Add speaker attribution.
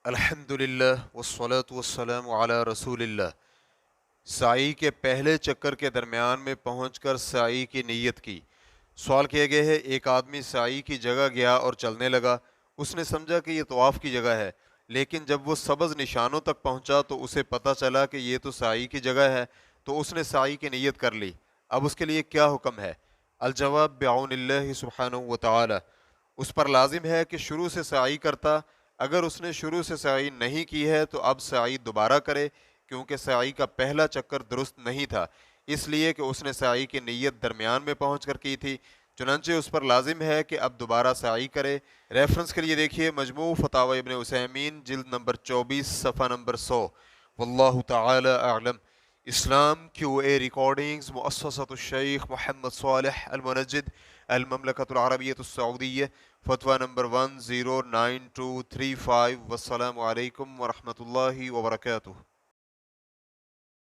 Speaker 1: الحمد للہ والصلاة والسلام علی رسول اللہ۔ سعی کے پہلے چکر کے درمیان میں پہنچ کر سعی کی نیت کی۔ سوال کیا گیا ہے، ایک آدمی سعی کی جگہ گیا اور چلنے لگا۔ اس نے سمجھا کہ یہ طواف کی جگہ ہے، لیکن جب وہ سبز نشانوں تک پہنچا تو اسے پتہ چلا کہ یہ تو سعی کی جگہ ہے، تو اس نے سعی کی نیت کر لی۔ اب اس کے لیے کیا حکم ہے؟ الجواب بعون اللہ سبحانہ و تعالی، اس پر لازم ہے کہ شروع سے سعی کرتا۔ اگر اس نے شروع سے سعی نہیں کی ہے تو اب سعی دوبارہ کرے، کیونکہ سعی کا پہلا چکر درست نہیں تھا، اس لیے کہ اس نے سعی کی نیت درمیان میں پہنچ کر کی تھی، چنانچہ اس پر لازم ہے کہ اب دوبارہ سعی کرے۔ ریفرنس کے لیے دیکھیے مجموع فتاوی ابن عثیمین جلد نمبر 24 صفحہ نمبر 100۔ واللہ تعالی اعلم۔ اسلام کیو اے ریکارڈنگز، مؤسسۃ الشیخ محمد صالح المنجد، المملکۃ العربیۃ السعودیہ، فتویٰ نمبر 109235۔ والسلام علیکم ورحمۃ اللہ وبرکاتہ۔